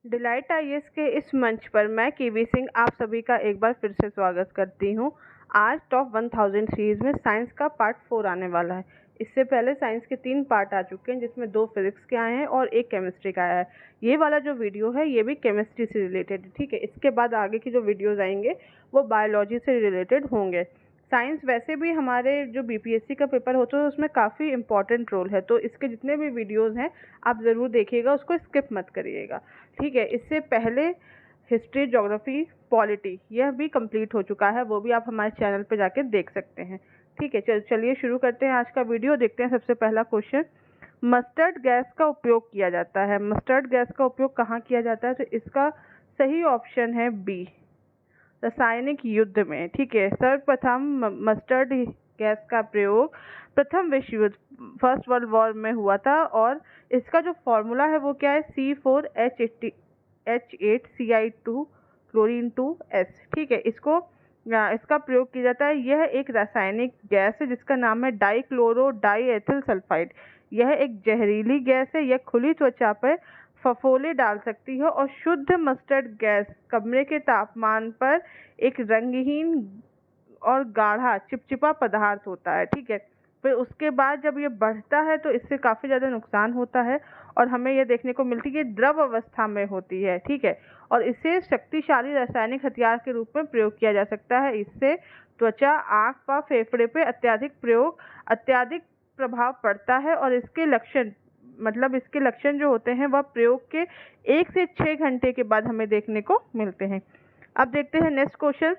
Delight IAS के इस मंच पर मैं केवी सिंह आप सभी का एक बार फिर से स्वागत करती हूँ। आज टॉप 1000 सीरीज़ में साइंस का पार्ट 4 आने वाला है। इससे पहले साइंस के 3 पार्ट आ चुके हैं, जिसमें 2 फिजिक्स के आए हैं और 1 केमिस्ट्री का आया है। ये वाला जो वीडियो है ये भी केमिस्ट्री से रिलेटेड है, ठीक है। इसके बाद आगे की जो वीडियोज़ आएंगे वो बायोलॉजी से रिलेटेड होंगे। साइंस वैसे भी हमारे जो बीपीएससी का पेपर होता है उसमें काफ़ी इंपॉर्टेंट रोल है, तो इसके जितने भी वीडियोज़ हैं आप ज़रूर देखिएगा, उसको स्किप मत करिएगा, ठीक है। इससे पहले हिस्ट्री, ज्योग्राफी, पॉलिटी यह भी कंप्लीट हो चुका है, वो भी आप हमारे चैनल पे जाके देख सकते हैं, ठीक है। चलिए शुरू करते हैं आज का वीडियो। देखते हैं सबसे पहला क्वेश्चन, मस्टर्ड गैस का उपयोग किया जाता है। मस्टर्ड गैस का उपयोग कहाँ किया जाता है? तो इसका सही ऑप्शन है बी, रासायनिक युद्ध में, ठीक है। सर्वप्रथम मस्टर्ड गैस का प्रयोग प्रथम विश्व युद्ध, फर्स्ट वर्ल्ड वॉर में हुआ था, और इसका जो फॉर्मूला है वो क्या है? C4H8Cl2 क्लोरीन 2S, ठीक है। इसका प्रयोग किया जाता है। यह एक रासायनिक गैस है जिसका नाम है डाइक्लोरो डाइएथिल सल्फाइड। यह एक जहरीली गैस है। यह खुली त्वचा पर फफोले डाल सकती है और शुद्ध मस्टर्ड गैस कमरे के तापमान पर एक रंगहीन और गाढ़ा चिपचिपा पदार्थ होता है, ठीक है। फिर उसके बाद जब ये बढ़ता है तो इससे काफ़ी ज़्यादा नुकसान होता है और हमें यह देखने को मिलती है कि द्रव अवस्था में होती है, ठीक है। और इसे शक्तिशाली रासायनिक हथियार के रूप में प्रयोग किया जा सकता है। इससे त्वचा, आँख व फेफड़े पे अत्यधिक प्रभाव पड़ता है और इसके लक्षण जो होते हैं वह प्रयोग के 1 से 6 घंटे के बाद हमें देखने को मिलते हैं। अब देखते हैं नेक्स्ट क्वेश्चन,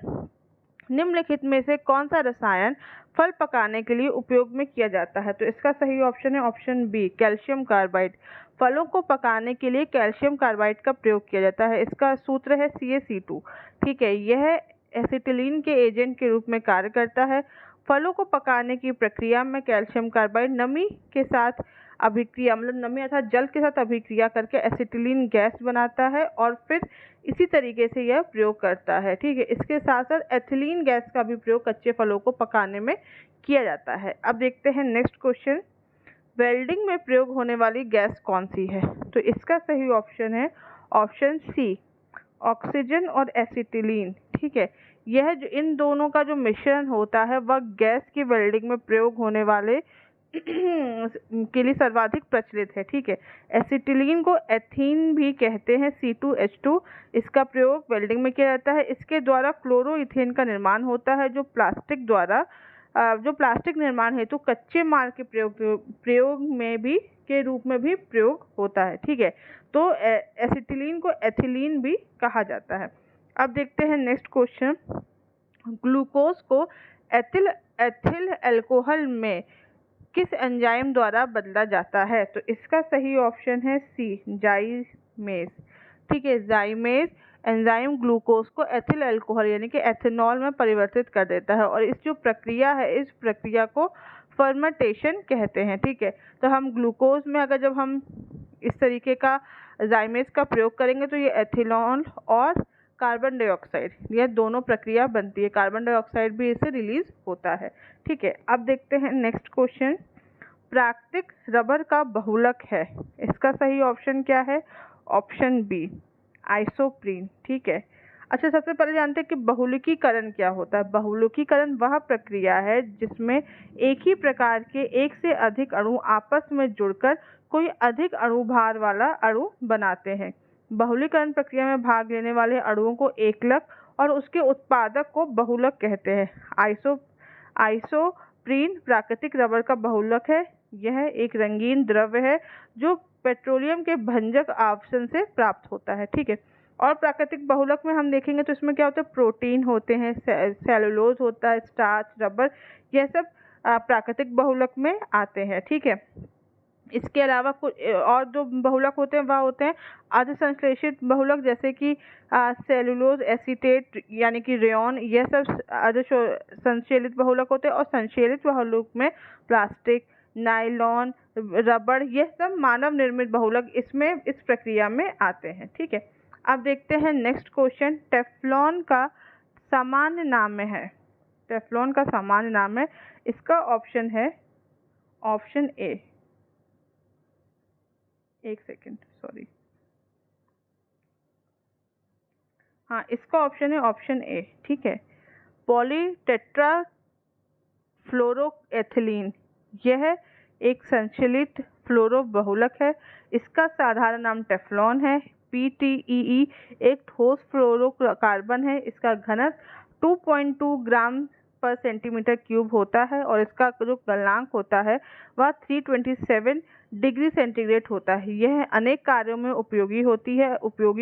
निम्नलिखित में से कौन सा रसायन फल पकाने के लिए उपयोग में किया जाता है? तो इसका सही ऑप्शन है ऑप्शन बी, कैल्शियम कार्बाइड। फलों को पकाने के लिए कैल्शियम कार्बाइड का प्रयोग किया जाता है। इसका सूत्र है CaC2, ठीक है। यह एसिटिलीन के एजेंट के रूप में कार्य करता है। फलों को पकाने की प्रक्रिया में कैल्शियम कार्बाइड नमी के साथ अभिक्रिया, मतलब नमी अर्थात जल के साथ अभिक्रिया करके एसिटिलीन गैस बनाता है और फिर इसी तरीके से यह प्रयोग करता है, ठीक है। इसके साथ साथ एथिलीन गैस का भी प्रयोग कच्चे फलों को पकाने में किया जाता है। अब देखते हैं नेक्स्ट क्वेश्चन, वेल्डिंग में प्रयोग होने वाली गैस कौन सी है? तो इसका सही ऑप्शन है ऑप्शन सी, ऑक्सीजन और एसिटिलीन, ठीक है। यह जो इन दोनों का जो मिश्रण होता है वह गैस की वेल्डिंग में प्रयोग होने वाले के लिए सर्वाधिक प्रचलित है, ठीक है। एसिटिलीन को एथीन भी कहते हैं, C2H2। इसका प्रयोग वेल्डिंग में किया जाता है। इसके द्वारा क्लोरोइथेन का निर्माण होता है जो प्लास्टिक निर्माण हेतु कच्चे माल के प्रयोग में भी के रूप में भी प्रयोग होता है, ठीक है। तो एसिटिलीन को एथिलीन भी कहा जाता है। अब देखते हैं नेक्स्ट क्वेश्चन, ग्लूकोज को एथिल अल्कोहल में किस एंजाइम द्वारा बदला जाता है? तो इसका सही ऑप्शन है सी, जाइमेज, ठीक है। जाइमेज एंजाइम ग्लूकोज को एथिल अल्कोहल यानी कि एथेनॉल में परिवर्तित कर देता है और इस जो प्रक्रिया है इस प्रक्रिया को फर्मेंटेशन कहते हैं, ठीक है। तो हम ग्लूकोज में अगर जब हम इस तरीके का जाइमेज का प्रयोग करेंगे तो ये एथिनॉल और कार्बन डाइऑक्साइड, यह दोनों प्रक्रिया बनती है। कार्बन डाइऑक्साइड भी इससे रिलीज होता है, ठीक है। अब देखते हैं नेक्स्ट क्वेश्चन, प्राकृतिक रबर का बहुलक है। इसका सही ऑप्शन क्या है? ऑप्शन बी, आइसोप्रीन, ठीक है। अच्छा, सबसे पहले जानते हैं कि बहुलकीकरण क्या होता है। बहुलकीकरण वह प्रक्रिया है जिसमें एक ही प्रकार के एक से अधिक अणु आपस में जुड़कर कोई अधिक अणु भार वाला अणु बनाते हैं। बहुलीकरण प्रक्रिया में भाग लेने वाले अणुओं को एकलक और उसके उत्पादक को बहुलक कहते हैं। आइसोप्रीन प्राकृतिक रबर का बहुलक है। यह एक रंगीन द्रव्य है जो पेट्रोलियम के भंजक आवरण से प्राप्त होता है, ठीक है। और प्राकृतिक बहुलक में हम देखेंगे तो इसमें क्या होता है, प्रोटीन होते हैं, सेलुलोज होता है, स्टार्च, रबर, यह सब प्राकृतिक बहुलक में आते हैं, ठीक है। इसके अलावा कुछ और जो बहुलक होते हैं वह होते हैं अर्धसंश्लेषित बहुलक, जैसे कि सेलुलोज एसीटेट यानी कि रेयॉन, यह सब अर्धसंश्लेषित बहुलक होते हैं। और संश्लेषित बहुलक में प्लास्टिक, नायलॉन, रबड़, यह सब मानव निर्मित बहुलक इसमें इस प्रक्रिया में आते हैं, ठीक है। अब देखते हैं नेक्स्ट क्वेश्चन, टेफ्लॉन का सामान्य नाम है। टेफ्लॉन का सामान्य नाम है, इसका ऑप्शन है ऑप्शन ए, एक सेकेंड, सॉरी, हाँ, इसका ऑप्शन है ऑप्शन ए। ठीक है, पॉलीटेट्रा फ्लोरोएथिलीन, यह एक संश्लेषित फ्लोरो बहुलक है। इसका साधारण नाम टेफ्लॉन है। PTEE एक ठोस फ्लोरोकार्बन है। इसका घनत्व 2.2 ग्राम पर सेंटीमीटर क्यूब होता है और इसका जो गलनांक होता है वह 327 डिग्री सेंटीग्रेड होता है। यह अनेक कार्यों में उपयोगी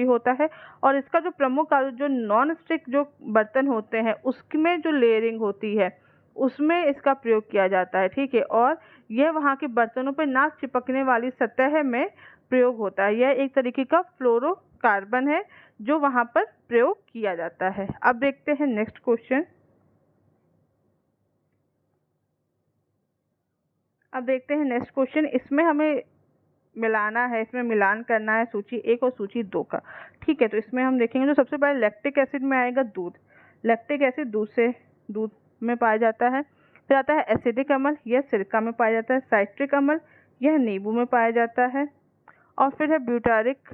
होता है और इसका जो प्रमुख कार्य जो नॉन स्टिक जो बर्तन होते हैं उसमें जो लेयरिंग होती है उसमें इसका प्रयोग किया जाता है। ठीक है, और यह वहाँ के बर्तनों पर ना चिपकने वाली सतह में प्रयोग होता है। यह एक तरीके का फ्लोरोकार्बन है जो वहाँ पर प्रयोग किया जाता है। अब देखते हैं नेक्स्ट क्वेश्चन। इसमें हमें मिलाना है, इसमें मिलान करना है सूची 1 और सूची 2 का। ठीक है, तो इसमें हम देखेंगे जो सबसे पहले लैक्टिक एसिड में आएगा दूध। लैक्टिक एसिड दूध में पाया जाता है। फिर आता है एसिडिक अम्ल, यह सिरका में पाया जाता है। साइट्रिक अम्ल, यह नींबू में पाया जाता है। और फिर है ब्यूटारिक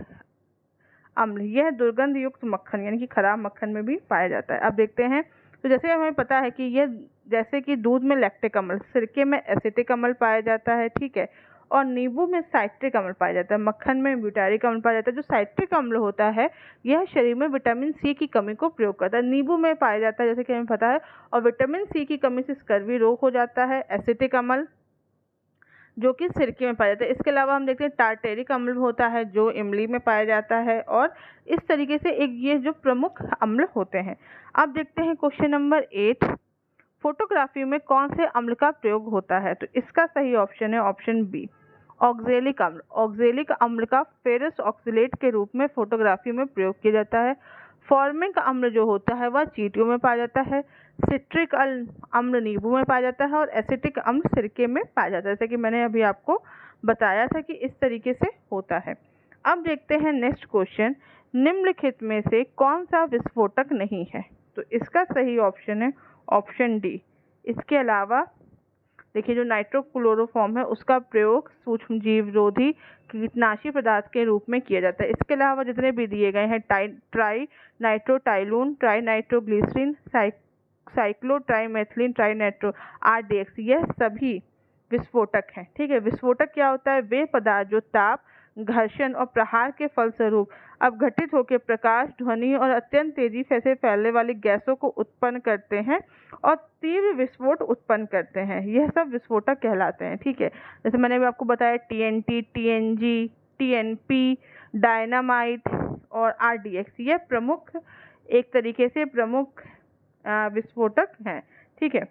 अम्ल, यह दुर्गंध युक्त मक्खन यानी कि खराब मक्खन में भी पाया जाता है। अब देखते हैं, तो जैसे हमें पता है कि यह जैसे कि दूध में लैक्टिक अम्ल, सिरके में एसिटिक अम्ल पाया जाता है। ठीक है, और नींबू में साइट्रिक अम्ल पाया जाता है। मक्खन में ब्यूटारिक अम्ल पाया जाता है। जो साइट्रिक अम्ल होता है यह शरीर में विटामिन सी की कमी को प्रयोग करता है। नींबू में पाया जाता है जैसे कि हमें पता है, और विटामिन सी की कमी से स्कर्वी रोग हो जाता है। एसिटिक अम्ल जो कि सिरके में पाया जाता है। इसके अलावा हम देखते हैं टार्टेरिक अम्ल होता है जो इमली में पाया जाता है। और इस तरीके से ये जो प्रमुख अम्ल होते हैं। अब देखते हैं क्वेश्चन नंबर 8, फोटोग्राफी में कौन से अम्ल का प्रयोग होता है? तो इसका सही ऑप्शन है ऑप्शन बी, ऑक्जेलिक अम्ल। ऑक्जेलिक अम्ल का फेरस ऑक्सीलेट के रूप में फोटोग्राफी में प्रयोग किया जाता है। फॉर्मिक अम्ल जो होता है वह चींटियों में पाया जाता है। सिट्रिक अम्ल नींबू में पाया जाता है और एसिटिक अम्ल सिरके में पाया जाता है। जैसे कि मैंने अभी आपको बताया था कि इस तरीके से होता है। अब देखते हैं नेक्स्ट क्वेश्चन, निम्नलिखित में से कौन सा विस्फोटक नहीं है? तो इसका सही ऑप्शन है ऑप्शन डी। इसके अलावा देखिए जो नाइट्रोक्लोरोफॉर्म है उसका प्रयोग सूक्ष्म जीवरोधी कीटनाशी पदार्थ के रूप में किया जाता है। इसके अलावा जितने भी दिए गए हैं trinitrotoluene, trinitroglycerin, cyclotrimethylene, trinitro RDX, यह सभी विस्फोटक हैं। ठीक है, विस्फोटक क्या होता है? वे पदार्थ जो ताप, घर्षण और प्रहार के फलस्वरूप अपघटित होकर प्रकाश, ध्वनि और अत्यंत तेजी से फैलने वाली गैसों को उत्पन्न करते हैं और तीव्र विस्फोट उत्पन्न करते हैं, यह सब विस्फोटक कहलाते हैं। ठीक है, जैसे मैंने भी आपको बताया TNT, TNG, TNP, डायनामाइट और RDX, यह प्रमुख एक तरीके से प्रमुख विस्फोटक हैं। ठीक है,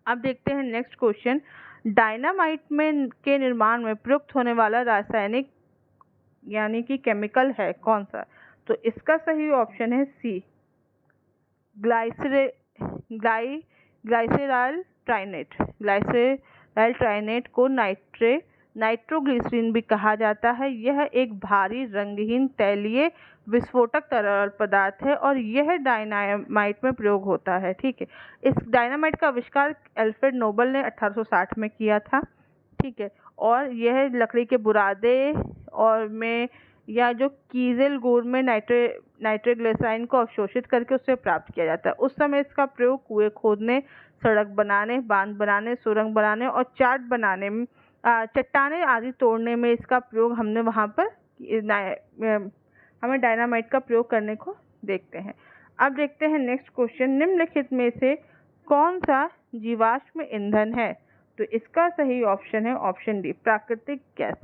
अब देखते हैं नेक्स्ट क्वेश्चन, डायनामाइट में के निर्माण में प्रयुक्त होने वाला रासायनिक यानी कि केमिकल है कौन सा? तो इसका सही ऑप्शन है सी, ग्लाइसेराइल ट्राइनेट। ग्लाइसेराइल ट्राइनेट को नाइट्रोग्लिसरीन भी कहा जाता है। यह एक भारी रंगहीन तैलीय विस्फोटक तरल पदार्थ है और यह डायनामाइट में प्रयोग होता है। ठीक है, इस डायनामाइट का आविष्कार अल्फ्रेड नोबल ने 1860 में किया था। ठीक है, और यह लकड़ी के बुरादे और में या जो कीजल गुड़ में नाइट्रोग्लिसराइन को अवशोषित करके उससे प्राप्त किया जाता है। उस समय इसका प्रयोग कुएं खोदने, सड़क बनाने, बांध बनाने, सुरंग बनाने और चाट बनाने में, चट्टानें आदि तोड़ने में इसका प्रयोग हमने वहाँ पर हमें डायनामाइट का प्रयोग करने को देखते हैं। अब देखते हैं नेक्स्ट क्वेश्चन, निम्नलिखित में से कौन सा जीवाश्म ईंधन है? तो इसका सही ऑप्शन है ऑप्शन डी, प्राकृतिक गैस।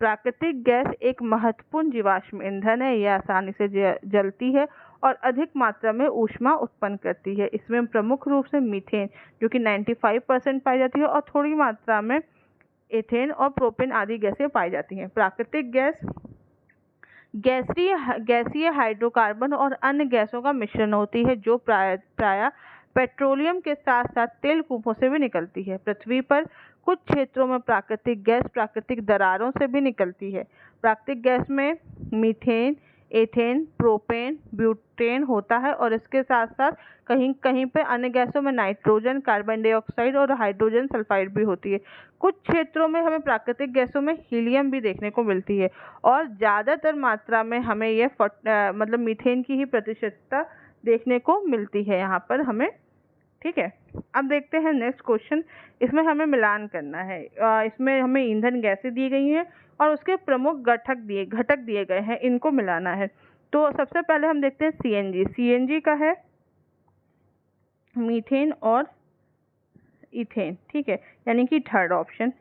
प्राकृतिक गैस एक महत्वपूर्ण जीवाश्म ईंधन है। यह आसानी से जलती है और अधिक मात्रा में ऊष्मा उत्पन्न करती है। इसमें प्रमुख रूप से मीथेन जो कि 95% पाई जाती है और थोड़ी मात्रा में एथेन और प्रोपेन आदि गैसें पाई जाती हैं। प्राकृतिक गैस गैसीय हाइड्रोकार्बन और अन्य गैसों का मिश्रण होती है जो प्रायः पेट्रोलियम के साथ साथ तेल कूपों से भी निकलती है। पृथ्वी पर कुछ क्षेत्रों में प्राकृतिक गैस प्राकृतिक दरारों से भी निकलती है। प्राकृतिक गैस में मीथेन, एथेन, प्रोपेन, ब्यूटेन होता है और इसके साथ साथ कहीं कहीं पे अन्य गैसों में नाइट्रोजन, कार्बन डाइऑक्साइड और हाइड्रोजन सल्फाइड भी होती है। कुछ क्षेत्रों में हमें प्राकृतिक गैसों में हीलियम भी देखने को मिलती है और ज़्यादातर मात्रा में हमें ये मतलब मीथेन की ही प्रतिशतता देखने को मिलती है यहाँ पर हमें। ठीक है, अब देखते हैं नेक्स्ट क्वेश्चन। इसमें हमें मिलान करना है। इसमें हमें ईंधन गैसें दी गई हैं और उसके प्रमुख घटक दिए गए हैं, इनको मिलाना है। तो सबसे पहले हम देखते हैं सीएनजी। सीएनजी का है मीथेन और इथेन, ठीक है, यानी कि थर्ड ऑप्शन।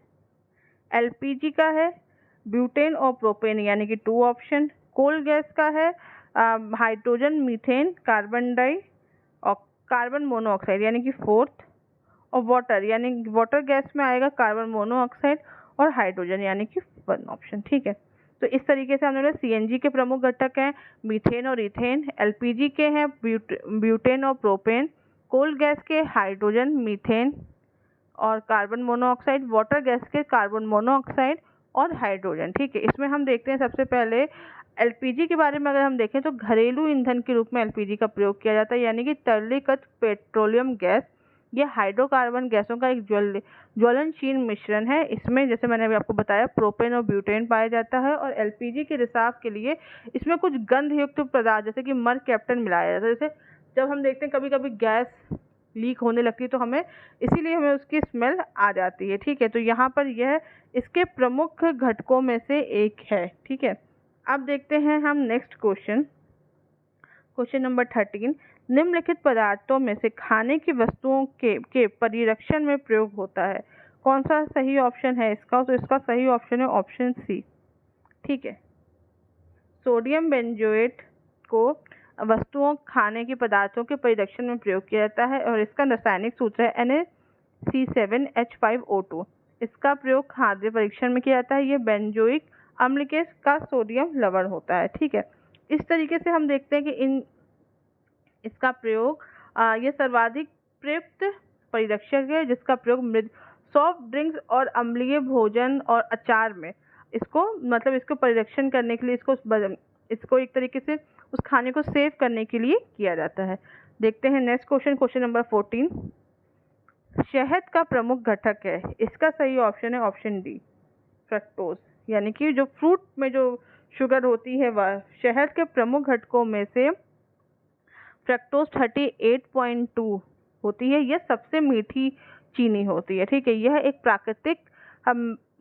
एलपीजी का है ब्यूटेन और प्रोपेन, यानी कि 2 ऑप्शन। कोल गैस का है हाइड्रोजन, मीथेन, कार्बन डाई और कार्बन मोनोऑक्साइड, यानी कि 4th। और वाटर, यानी वाटर गैस में आएगा कार्बन मोनोऑक्साइड और हाइड्रोजन, यानी कि 1 ऑप्शन। ठीक है, तो इस तरीके से हमने सीएनजी के प्रमुख घटक हैं मीथेन और इथेन, एलपीजी के हैं ब्यूटेन और प्रोपेन, कोल गैस के हाइड्रोजन, मीथेन और कार्बन मोनोऑक्साइड, वाटर गैस के कार्बन मोनोऑक्साइड और हाइड्रोजन। ठीक है, इसमें हम देखते हैं सबसे पहले एलपीजी के बारे में। अगर हम देखें तो घरेलू ईंधन के रूप में एलपीजी का प्रयोग किया जाता है, यानी कि तरलीकृत पेट्रोलियम गैस। यह हाइड्रोकार्बन गैसों का एक ज्वलनशील मिश्रण है। इसमें जैसे मैंने अभी आपको बताया प्रोपेन और ब्यूटेन पाया जाता है और एलपीजी के रिसाव के लिए इसमें कुछ गंधयुक्त पदार्थ जैसे कि मर कैप्टन मिलाया जाता है। जैसे जब हम देखते हैं कभी कभी गैस लीक होने लगती है तो हमें इसीलिए हमें उसकी स्मेल आ जाती है। ठीक है, तो यहाँ पर यह इसके प्रमुख घटकों में से एक है। ठीक है, अब देखते हैं हम नेक्स्ट क्वेश्चन, क्वेश्चन नंबर 13। निम्नलिखित पदार्थों में से खाने की वस्तुओं के परिरक्षण में प्रयोग होता है, कौन सा सही ऑप्शन है इसका? तो इसका सही ऑप्शन है ऑप्शन सी। ठीक है, सोडियम बेंजोएट को वस्तुओं खाने के पदार्थों के परिरक्षण में प्रयोग किया जाता है और इसका रासायनिक सूत्र है NaC7H5O2। इसका प्रयोग खाद्य परीक्षण में किया जाता है। यह बेंजोइक अम्ल के का सोडियम लवण होता है। ठीक है, इस तरीके से हम देखते हैं कि इसका प्रयोग ये सर्वाधिक प्रयुक्त परिरक्षक है जिसका प्रयोग सॉफ्ट ड्रिंक्स और अम्लीय भोजन और अचार में इसको परिरक्षण करने के लिए इसको एक तरीके से उस खाने को सेव करने के लिए किया जाता है। देखते हैं नेक्स्ट क्वेश्चन, क्वेश्चन नंबर 14। शहद का प्रमुख घटक है, इसका सही ऑप्शन है ऑप्शन डी, फ्रक्टोज, यानी कि जो फ्रूट में जो शुगर होती है वह शहद के प्रमुख घटकों में से फ्रक्टोज 38.2 होती है। यह सबसे मीठी चीनी होती है। ठीक है, यह एक प्राकृतिक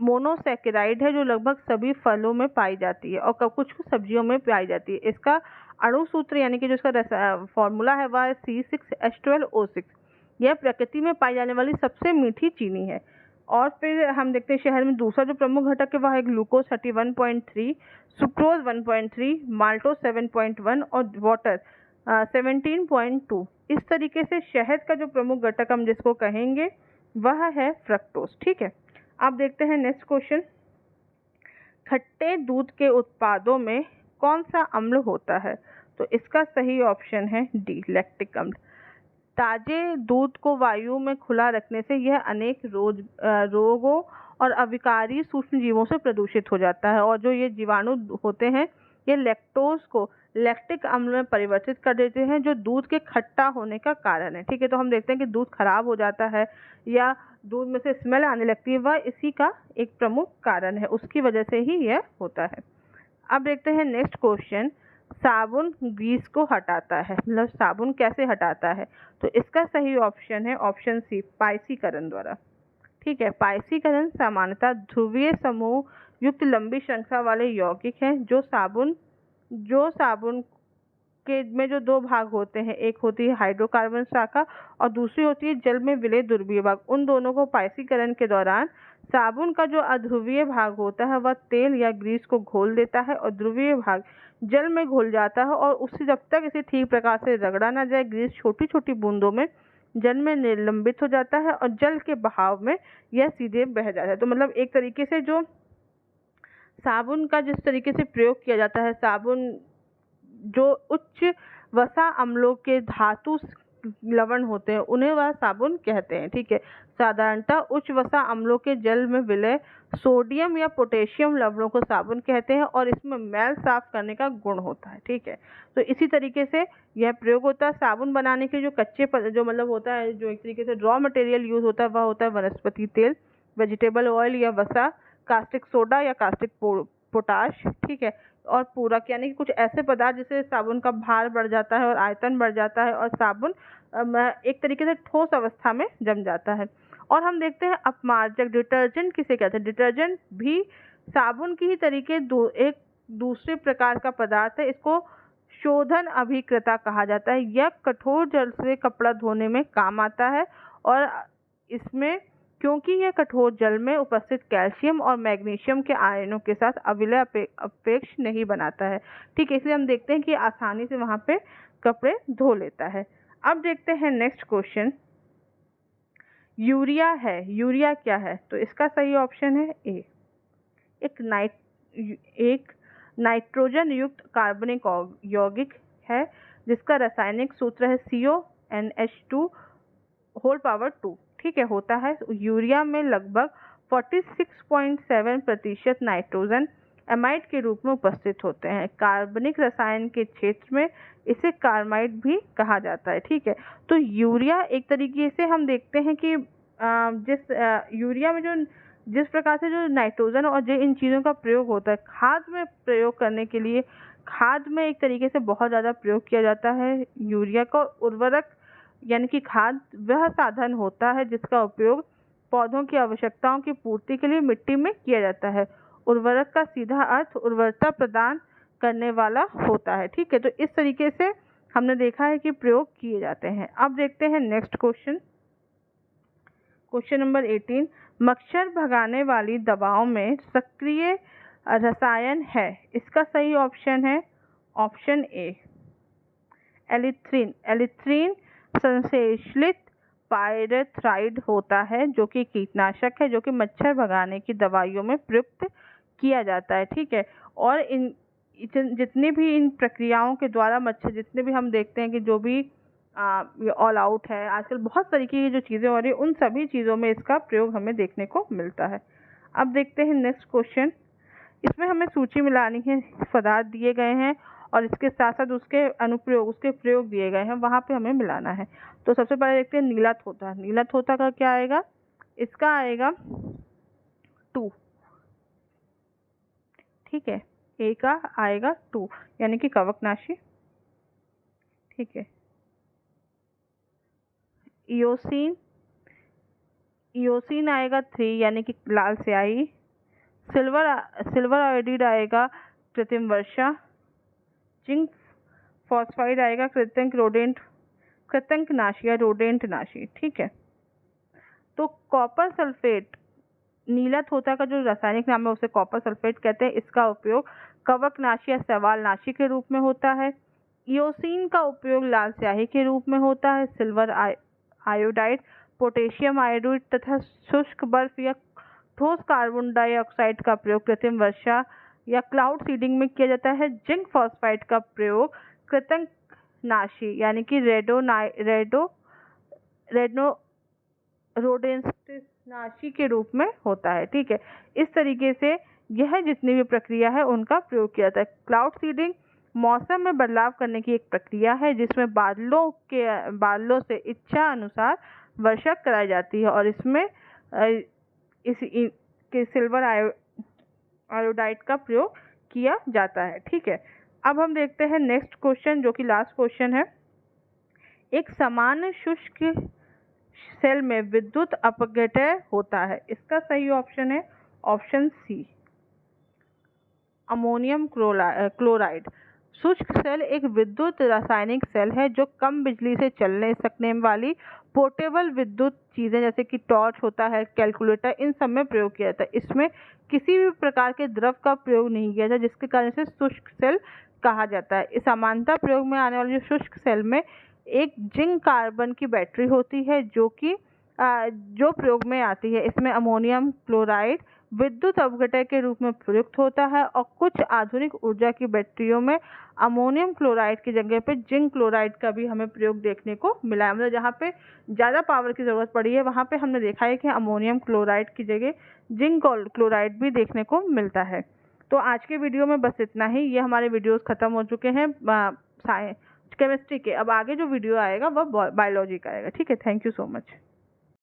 मोनोसैकेराइड है जो लगभग सभी फलों में पाई जाती है और कुछ सब्जियों में पाई जाती है। इसका अणु सूत्र यानी कि जो इसका फॉर्मूला है वह C6H12O6। यह प्रकृति में पाई जाने वाली सबसे मीठी चीनी है। और फिर हम देखते हैं शहद में दूसरा जो प्रमुख घटक है वह है ग्लूकोज 31.3, सुक्रोज 1.3, माल्टोज 7.1 और वाटर 17.2। इस तरीके से शहद का जो प्रमुख घटक हम जिसको कहेंगे वह है फ्रक्टोज। ठीक है, अब देखते हैं नेक्स्ट क्वेश्चन। खट्टे दूध के उत्पादों में कौन सा अम्ल होता है? तो इसका सही ऑप्शन है डी, लैक्टिक अम्ल। ताजे दूध को वायु में खुला रखने से यह अनेक रोगों और अविकारी सूक्ष्म जीवों से प्रदूषित हो जाता है और जो ये जीवाणु होते हैं ये लैक्टोज को लैक्टिक अम्ल में परिवर्तित कर देते हैं जो दूध के खट्टा होने का कारण है। ठीक है, तो हम देखते हैं कि दूध खराब हो जाता है या दूध में से स्मेल आने लगती है, वह इसी का एक प्रमुख कारण है, उसकी वजह से ही यह होता है। अब देखते हैं नेक्स्ट क्वेश्चन। साबुन ग्रीस को हटाता है, मतलब साबुन कैसे हटाता है? तो इसका सही ऑप्शन है ऑप्शन सी, पाइसीकरण द्वारा। ठीक है, पाइसीकरण सामान्यतः ध्रुवीय समूह युक्त लंबी श्रृंखला वाले यौगिक हैं जो साबुन के में जो 2 भाग होते हैं, एक होती है हाइड्रोकार्बन शाखा और दूसरी होती है जल में विलय ध्रुवीय भाग। उन दोनों को पाइसीकरण के दौरान साबुन का जो अध्रुवीय भाग होता है वह तेल या ग्रीस को घोल देता है और ध्रुवीय भाग जल में घुल जाता है और उससे जब तक इसे ठीक प्रकार से रगड़ा ना जाए ग्रीस छोटी छोटी बूंदों में जल में निलंबित हो जाता है और जल के बहाव में यह सीधे बह जाता है। तो मतलब एक तरीके से जो साबुन का जिस तरीके से प्रयोग किया जाता है, साबुन जो उच्च वसा अम्लों के धातु लवण होते हैं उन्हें वह साबुन कहते हैं। ठीक है, साधारणतः उच्च वसा अम्लों के जल में विलय सोडियम या पोटेशियम लवणों को साबुन कहते हैं और इसमें मैल साफ करने का गुण होता है। ठीक है, तो इसी तरीके से यह प्रयोग होता है। साबुन बनाने के जो जो मतलब होता है, जो एक तरीके से रॉ मटेरियल यूज होता है वह होता है वनस्पति तेल, वेजिटेबल ऑयल या वसा, कास्टिक सोडा या कास्टिक पोटाश। ठीक है, और पूरक यानी कि कुछ ऐसे पदार्थ जिससे साबुन का भार बढ़ जाता है और आयतन बढ़ जाता है और साबुन एक तरीके से ठोस अवस्था में जम जाता है। और हम देखते हैं अपमार्जक, डिटर्जेंट किसे कहते हैं? डिटर्जेंट भी साबुन की ही तरीके एक दूसरे प्रकार का पदार्थ है। इसको शोधन अभिकृता कहा जाता है। यह कठोर जल से कपड़ा धोने में काम आता है और इसमें क्योंकि यह कठोर जल में उपस्थित कैल्शियम और मैग्नीशियम के आयनों के साथ अविलय अपेक्ष नहीं बनाता है। ठीक है, इसलिए हम देखते हैं कि आसानी से वहाँ पे कपड़े धो लेता है। अब देखते हैं नेक्स्ट क्वेश्चन, यूरिया है। यूरिया क्या है? तो इसका सही ऑप्शन है ए, एक नाइट्रोजन युक्त कार्बनिक यौगिक है जिसका रासायनिक सूत्र है CONH2 ठीक है, होता है। यूरिया में लगभग 46.7% नाइट्रोजन एमाइड के रूप में उपस्थित होते हैं। कार्बनिक रसायन के क्षेत्र में इसे कार्बाइड भी कहा जाता है। ठीक है, तो यूरिया एक तरीके से हम देखते हैं कि यूरिया में जो जिस प्रकार से जो नाइट्रोजन और जो इन चीज़ों का प्रयोग होता है खाद में प्रयोग करने के लिए, खाद में एक तरीके से बहुत ज़्यादा प्रयोग किया जाता है यूरिया का। उर्वरक यानी कि खाद वह साधन होता है जिसका उपयोग पौधों की आवश्यकताओं की पूर्ति के लिए मिट्टी में किया जाता है। उर्वरक का सीधा अर्थ उर्वरता प्रदान करने वाला होता है। ठीक है, तो इस तरीके से हमने देखा है कि प्रयोग किए जाते हैं। अब देखते हैं नेक्स्ट क्वेश्चन, क्वेश्चन नंबर 18, मच्छर भगाने वाली दवाओं में सक्रिय रसायन है। इसका सही ऑप्शन है ऑप्शन ए, एलिथ्रीन। एलिथ्रीन संश्लेषित पाइरेथ्राइड होता है जो कि कीटनाशक है, जो कि मच्छर भगाने की दवाइयों में प्रयुक्त किया जाता है। ठीक है, और जितनी भी इन प्रक्रियाओं के द्वारा मच्छर, जितने भी हम देखते हैं कि जो भी ऑल आउट है, आजकल बहुत तरीके की जो चीज़ें हो रही है, उन सभी चीज़ों में इसका प्रयोग हमें देखने को मिलता है। अब देखते हैं नेक्स्ट क्वेश्चन, इसमें हमें सूची मिलानी है, पदार्थ दिए गए हैं और इसके साथ साथ उसके अनुप्रयोग, उसके प्रयोग दिए गए हैं, वहाँ पे हमें मिलाना है। तो सबसे पहले देखते हैं नीला थोथा। नीला थोथा का क्या आएगा? इसका आएगा 2। ठीक है, ए का आएगा 2 यानी कि कवकनाशी। ठीक है, इयोसिन, इयोसिन आएगा 3 यानी कि लाल स्याही। सिल्वर आयोडाइड आएगा कृत्रिम वर्षा। जिंक फॉस्फाइड आएगा कृतंकनाशी या रोडेंट नाशी। ठीक है, तो कॉपर सल्फेट, नीला थोथा का जो रासायनिक नाम है उसे कॉपर सल्फेट कहते हैं। इसका उपयोग कवकनाशी या शैवालनाशी के रूप में होता है। इयोसिन का उपयोग लाल स्याही के रूप में होता है। सिल्वर आयोडाइड, पोटेशियम आयोडाइड तथा शुष्क बर्फ या ठोस कार्बन डाइऑक्साइड का प्रयोग कृत्रिम वर्षा या क्लाउड सीडिंग में किया जाता है। जिंक फॉस्फाइड का प्रयोग कृतंकनाशी यानी कि रोडेंटनाशी के रूप में होता है। ठीक है, इस तरीके से यह जितनी भी प्रक्रिया है उनका प्रयोग किया जाता है। क्लाउड सीडिंग मौसम में बदलाव करने की एक प्रक्रिया है जिसमें बादलों से इच्छा अनुसार वर्षा कराई जाती है और इसमें सिल्वर आयोडाइड का प्रयोग किया जाता है। ठीक है, अब हम देखते हैं नेक्स्ट क्वेश्चन जो कि लास्ट क्वेश्चन है। एक सामान्य शुष्क सेल में विद्युत अपघटय होता है। इसका सही ऑप्शन है ऑप्शन सी, अमोनियम क्लोराइड। शुष्क सेल एक विद्युत रासायनिक सेल है जो कम बिजली से चलने सकने वाली पोर्टेबल विद्युत चीज़ें जैसे कि टॉर्च होता है, कैलकुलेटर, इन सब में प्रयोग किया जाता है। इसमें किसी भी प्रकार के द्रव का प्रयोग नहीं किया जाता जिसके कारण से शुष्क सेल कहा जाता है। इस सामान्यतः प्रयोग में आने वाले शुष्क सेल में एक जिंक कार्बन की बैटरी होती है जो प्रयोग में आती है। इसमें अमोनियम क्लोराइड विद्युत अपघटय के रूप में प्रयुक्त होता है और कुछ आधुनिक ऊर्जा की बैटरियों में अमोनियम क्लोराइड की जगह पे जिंक क्लोराइड का भी हमें प्रयोग देखने को मिला है। मतलब जहाँ पे ज़्यादा पावर की ज़रूरत पड़ी है वहाँ पे हमने देखा है कि अमोनियम क्लोराइड की जगह जिंक क्लोराइड भी देखने को मिलता है। तो आज के वीडियो में बस इतना ही। ये हमारे वीडियोस ख़त्म हो चुके हैं साइंस केमिस्ट्री के। अब आगे जो वीडियो आएगा वह बायोलॉजी का आएगा। ठीक है, थैंक यू सो मच।